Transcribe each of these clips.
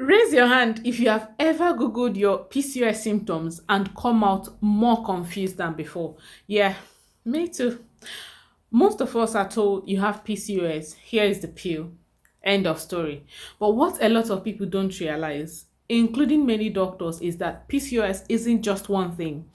Raise your hand if you have ever Googled your PCOS symptoms and come out more confused than before. Yeah, me too. Most of us are told you have PCOS, here is the pill. End of story. But what a lot of people don't realize, including many doctors, is that PCOS isn't just one thing.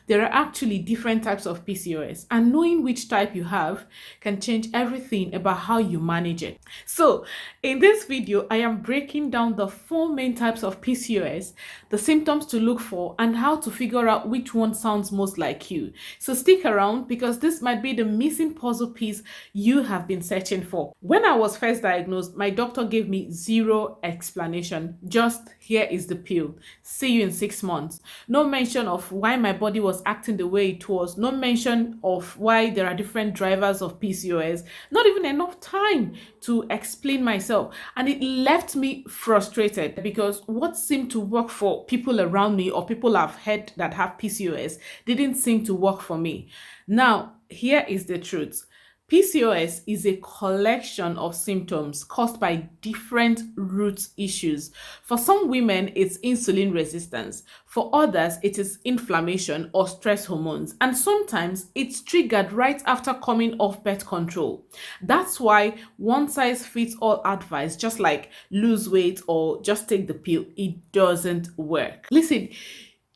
There are actually different types of PCOS, and knowing which type you have can change everything about how you manage it. So, in this video, I am breaking down the four main types of PCOS, the symptoms to look for, and how to figure out which one sounds most like you. So, stick around because this might be the missing puzzle piece you have been searching for. When I was first diagnosed, my doctor gave me zero explanation. Just here is the pill. See you in 6 months. No mention of why my body was acting the way it was. No mention of why there are different drivers of PCOS. Not even enough time to explain myself. And it left me frustrated because what seemed to work for people around me or people I've heard that have PCOS didn't seem to work for me. Now, here is the truth. PCOS is a collection of symptoms caused by different root issues. For some women, it's insulin resistance. For others, it is inflammation or stress hormones. And sometimes it's triggered right after coming off birth control. That's why one size fits all advice, just like lose weight or just take the pill, it doesn't work. Listen,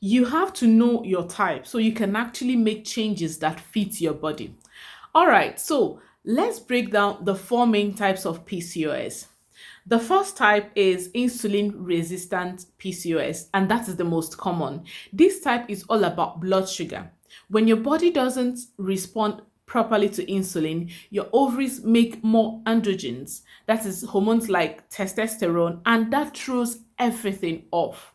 you have to know your type so you can actually make changes that fit your body. All right, so let's break down the four main types of PCOS. The first type is insulin-resistant PCOS, and that is the most common. This type is all about blood sugar. When your body doesn't respond properly to insulin, your ovaries make more androgens, that is hormones like testosterone, and that throws everything off.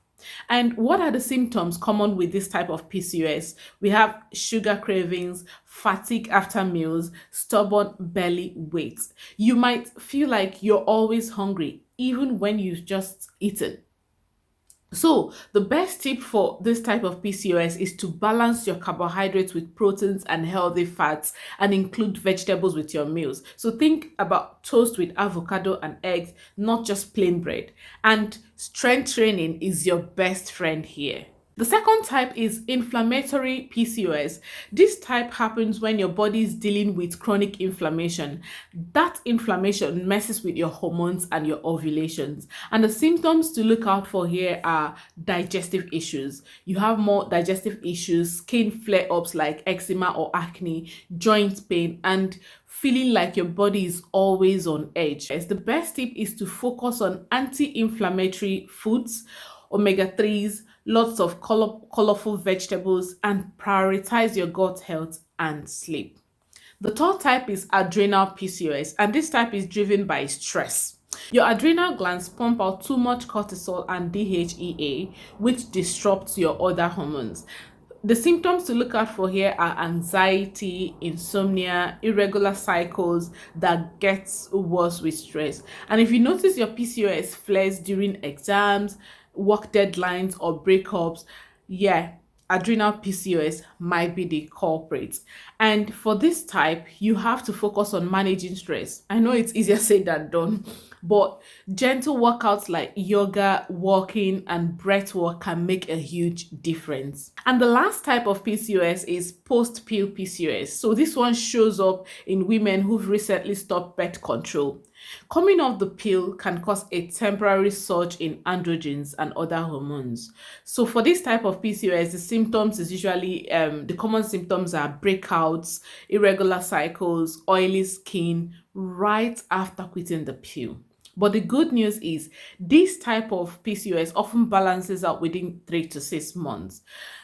And what are the symptoms common with this type of PCOS? We have sugar cravings, fatigue after meals, stubborn belly weight. You might feel like you're always hungry, even when you've just eaten. So the best tip for this type of PCOS is to balance your carbohydrates with proteins and healthy fats and include vegetables with your meals. So think about toast with avocado and eggs, not just plain bread. And strength training is your best friend here. The second type is inflammatory PCOS. This type happens when your body is dealing with chronic inflammation. That inflammation messes with your hormones and your ovulations. And the symptoms to look out for here are digestive issues. You have more digestive issues, skin flare-ups like eczema or acne, joint pain, and feeling like your body is always on edge. The best tip is to focus on anti-inflammatory foods, omega-3s, lots of colorful vegetables, and prioritize your gut health and sleep. The third type is adrenal PCOS, and this type is driven by stress. Your adrenal glands pump out too much cortisol and DHEA, which disrupts your other hormones. The symptoms to look out for here are anxiety, insomnia, irregular cycles that gets worse with stress. And if you notice your PCOS flares during exams, work deadlines, or breakups, adrenal PCOS might be the culprit. And for this type, you have to focus on managing stress. I know it's easier said than done, but gentle workouts like yoga, walking, and breath work can make a huge difference. And the last type of PCOS is post-pill PCOS. So this one shows up in women who've recently stopped birth control. Coming off the pill can cause a temporary surge in androgens and other hormones. So for this type of PCOS, the symptoms is usually, the common symptoms are breakouts, irregular cycles, oily skin right after quitting the pill. But the good news is this type of PCOS often balances out within 3 to 6 months.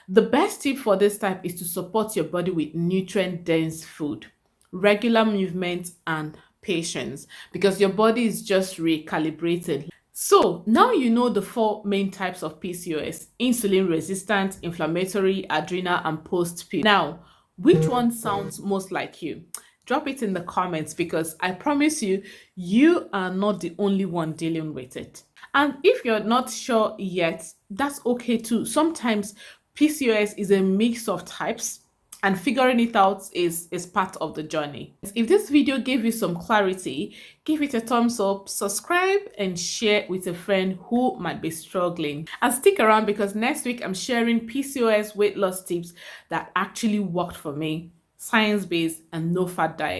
The best tip for this type is to support your body with nutrient-dense food, regular movement, and patience, because your body is just recalibrated. So now you know the four main types of PCOS: insulin resistant, inflammatory, adrenal, and post-pill. Now, which one sounds most like you? Drop it in the comments because I promise you, you are not the only one dealing with it. And if you're not sure yet, that's okay too. Sometimes PCOS is a mix of types. and figuring it out is part of the journey. If this video gave you some clarity, give it a thumbs up, subscribe, and share with a friend who might be struggling. And stick around because next week I'm sharing PCOS weight loss tips that actually worked for me, science-based and no fat diet.